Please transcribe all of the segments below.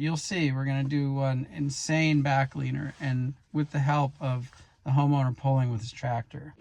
You'll see, we're gonna do one insane back leaner, and with the help of the homeowner pulling with his tractor.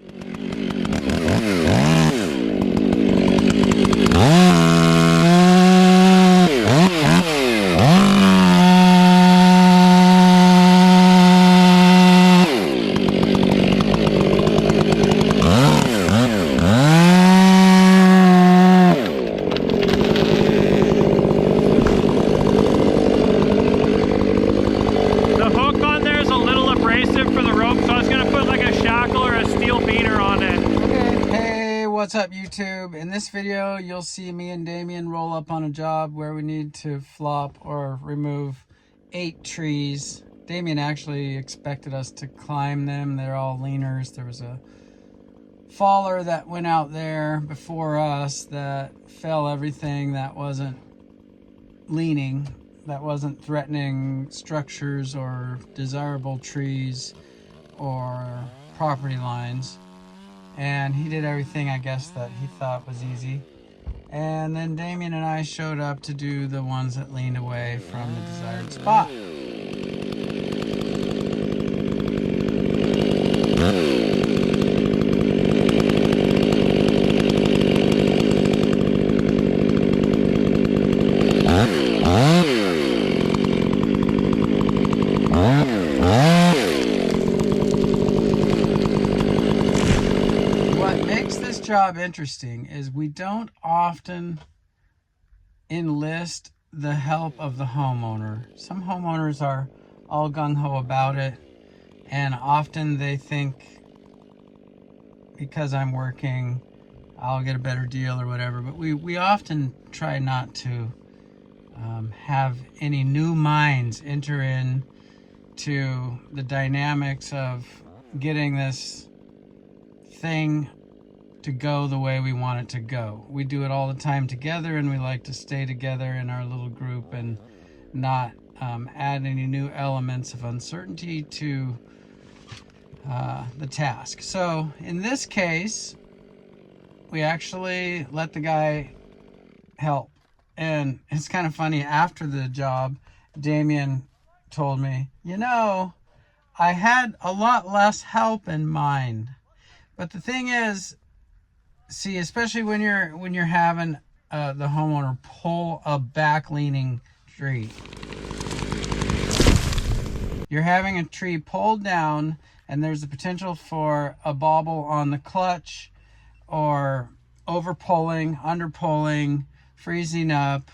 What's up YouTube? In this video you'll see me and Damien roll up on a job where we need to flop or remove 8 trees. Damien actually expected us to climb them. They're all leaners. There was a faller that went out there before us that fell everything that wasn't leaning, that wasn't threatening structures or desirable trees or property lines. And he did everything, I guess, that he thought was easy. And then Damien and I showed up to do the ones that leaned away from the desired spot. Job interesting is we don't often enlist the help of the homeowner. Some homeowners are all gung-ho about it, and often they think because I'm working I'll get a better deal or whatever, but we often try not to have any new minds enter in to the dynamics of getting this thing to go the way we want it to go. We do it all the time together, and we like to stay together in our little group and not add any new elements of uncertainty to the task. So in this case, we actually let the guy help. And it's kind of funny, after the job, Damien told me, you know, I had a lot less help in mind. But the thing is, see, especially when you're having the homeowner pull a back leaning tree. You're having a tree pulled down and there's the potential for a bobble on the clutch or over pulling, under pulling, freezing up,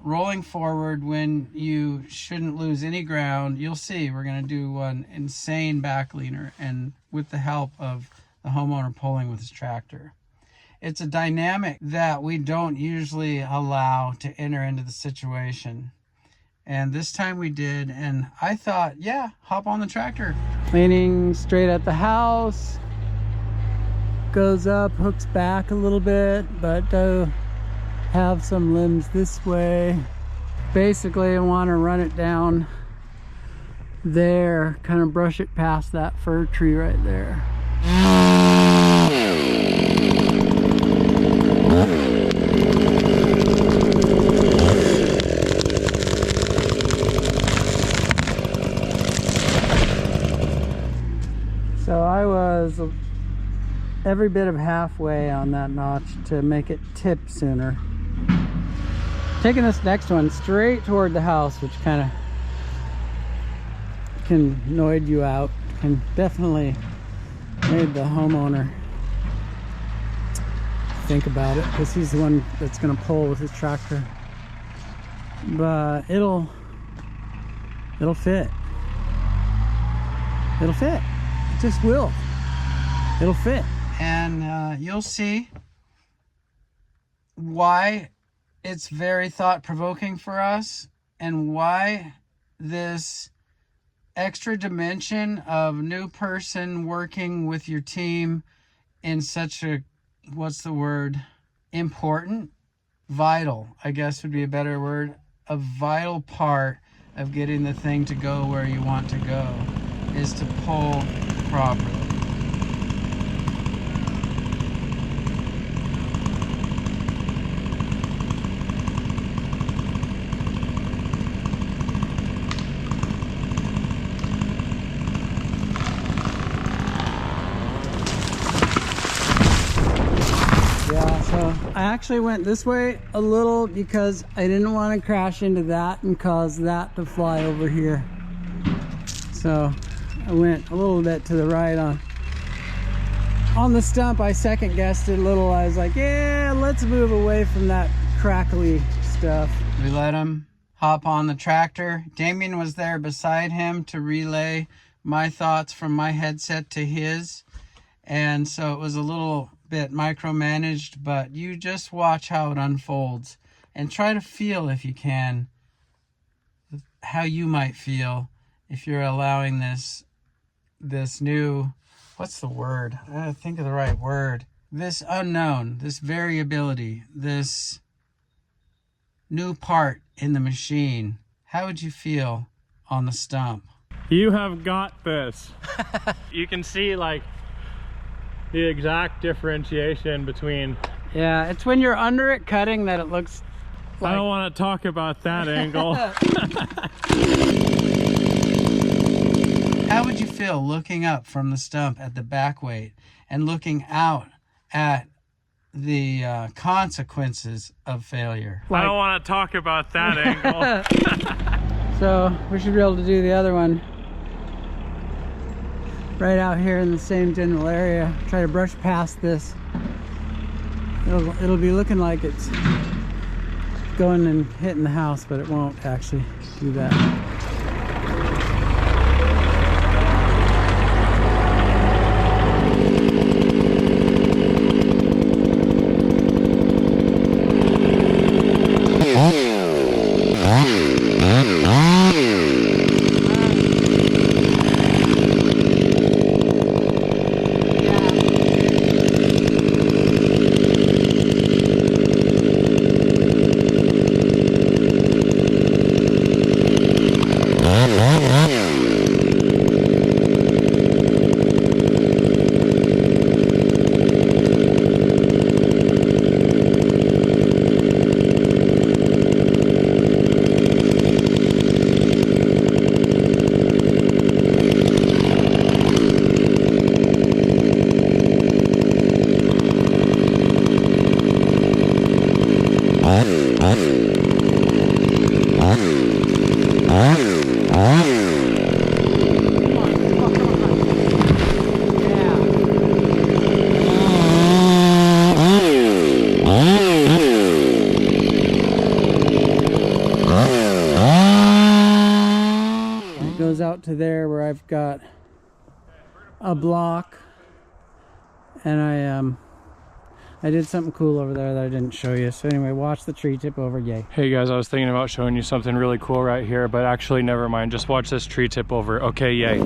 rolling forward when you shouldn't lose any ground. You'll see, we're gonna do one insane back leaner, and with the help of the homeowner pulling with his tractor. It's a dynamic that we don't usually allow to enter into the situation. And this time we did, and I thought, yeah, hop on the tractor. Leaning straight at the house, goes up, hooks back a little bit, but have some limbs this way. Basically, I want to run it down there, kind of brush it past that fir tree right there. So I was every bit of halfway on that notch to make it tip sooner. Taking this next one straight toward the house, which kind of can noid you out, can definitely made the homeowner think about it, because he's the one that's going to pull with his tractor. But it'll fit. It'll fit. It just will. It'll fit. And you'll see why it's very thought-provoking for us, and why this extra dimension of new person working with your team in such a, what's the word, important, vital, I guess would be a better word, a vital part of getting the thing to go where you want to go is to pull properly. actually went this way a little because I didn't want to crash into that and cause that to fly over here. So I went a little bit to the right on the stump. I second guessed it a little. I was like, yeah, let's move away from that crackly stuff. We let him hop on the tractor. Damien was there beside him to relay my thoughts from my headset to his. And so it was a little bit micromanaged, but you just watch how it unfolds and try to feel, if you can, how you might feel if you're allowing this new, what's the word? I gotta think of the right word. This unknown, this variability, this new part in the machine. How would you feel on the stump? You have got this. You can see like the exact differentiation between. Yeah, it's when you're under it cutting that it looks like... I don't want to talk about that angle. How would you feel looking up from the stump at the back weight and looking out at the consequences of failure? I don't want to talk about that angle. So we should be able to do the other one right out here in the same general area. Try to brush past this. It'll be looking like it's going and hitting the house, but it won't actually do that. Out to there where I've got a block, and I did something cool over there that I didn't show you. So anyway, watch the tree tip over. Yay. Hey guys, I was thinking about showing you something really cool right here, but actually never mind, just watch this tree tip over. Okay, yay.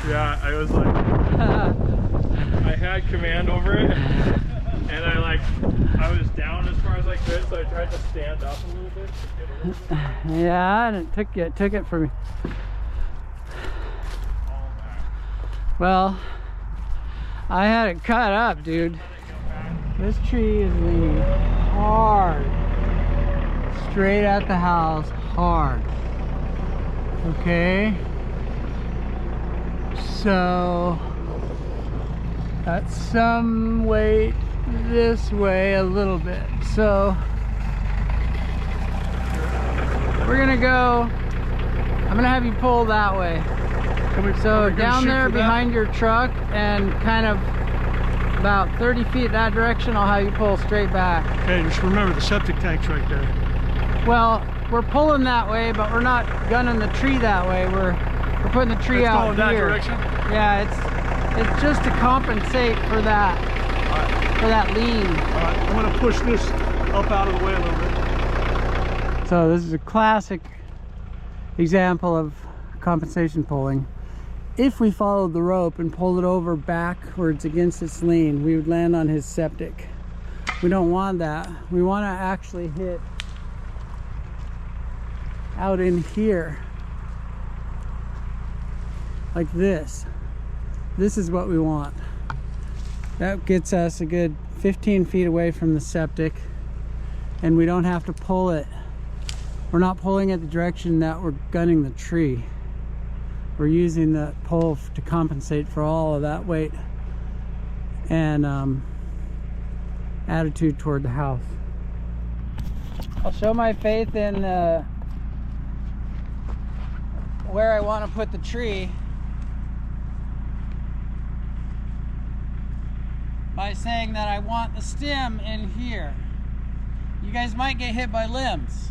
Yeah, I was like, I had command over it, and I was down as far as I could, so I tried to stand up a little bit to get a little bit. Yeah, and it took it from me. Well, I had it cut up, dude. This tree is leaning hard, straight at the house, hard. Okay. So that's some weight this way a little bit. So we're gonna go, I'm gonna have you pull that way. So down there behind your truck and kind of about 30 feet that direction, I'll have you pull straight back. Okay, just remember the septic tank's right there. Well, we're pulling that way, but we're not gunning the tree that way. We're putting the tree out here. That direction? Yeah, it's just to compensate for that, for that lean. All right, I'm gonna push this up out of the way a little bit. So this is a classic example of compensation pulling. If we followed the rope and pulled it over backwards against its lean, we would land on his septic. We don't want that. We want to actually hit out in here. Like this. This is what we want. That gets us a good 15 feet away from the septic, and we don't have to pull it. We're not pulling it the direction that we're gunning the tree. We're using the pole to compensate for all of that weight and attitude toward the house. I'll show my faith in where I want to put the tree by saying that I want the stem in here. You guys might get hit by limbs.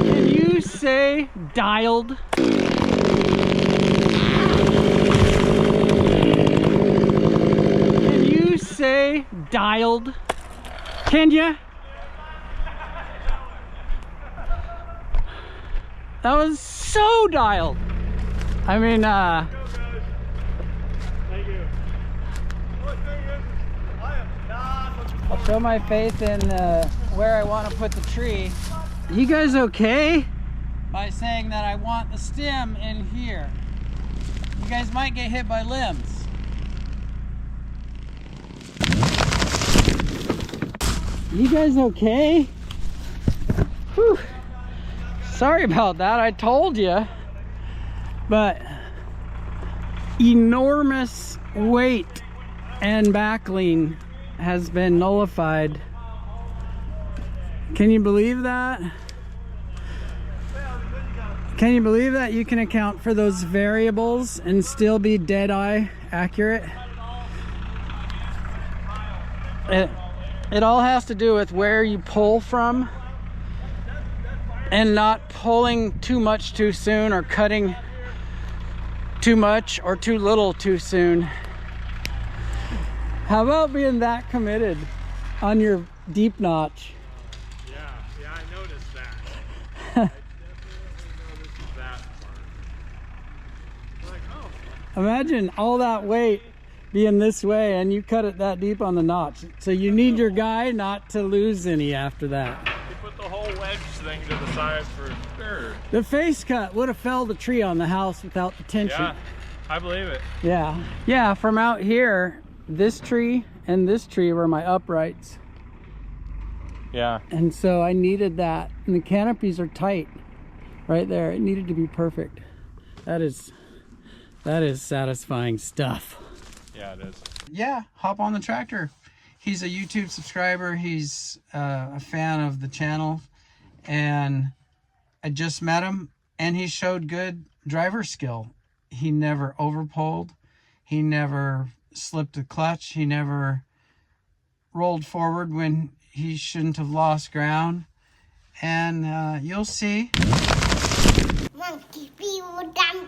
Can you say dialed? Can you say dialed? Can you? That was so dialed. I mean, Thank you. What thing is, I am not. I'll show my faith in where I want to put the tree. You guys okay? By saying that I want the stem in here. You guys might get hit by limbs. You guys okay? Whew. Sorry about that, I told you. But enormous weight and back lean has been nullified. Can you believe that? Can you believe that you can account for those variables and still be dead-eye accurate? It all has to do with where you pull from and not pulling too much too soon or cutting too much or too little too soon. How about being that committed on your deep notch? Yeah, I noticed that. I definitely noticed that part. Like, oh. Imagine all that weight being this way and you cut it that deep on the notch. So you need your guy not to lose any after that. You put the whole wedge thing to the side for sure. The face cut would have felled the tree on the house without the tension. Yeah, I believe it. Yeah. Yeah, from out here, this tree and this tree were my uprights. Yeah. And so I needed that. And the canopies are tight right there. It needed to be perfect. That is satisfying stuff. Yeah, it is. Yeah, hop on the tractor. He's a YouTube subscriber. He's a fan of the channel. And I just met him and he showed good driver skill. He never overpulled. He never slipped a clutch. He never rolled forward when he shouldn't have lost ground. And you'll see. Monkey feel dumb.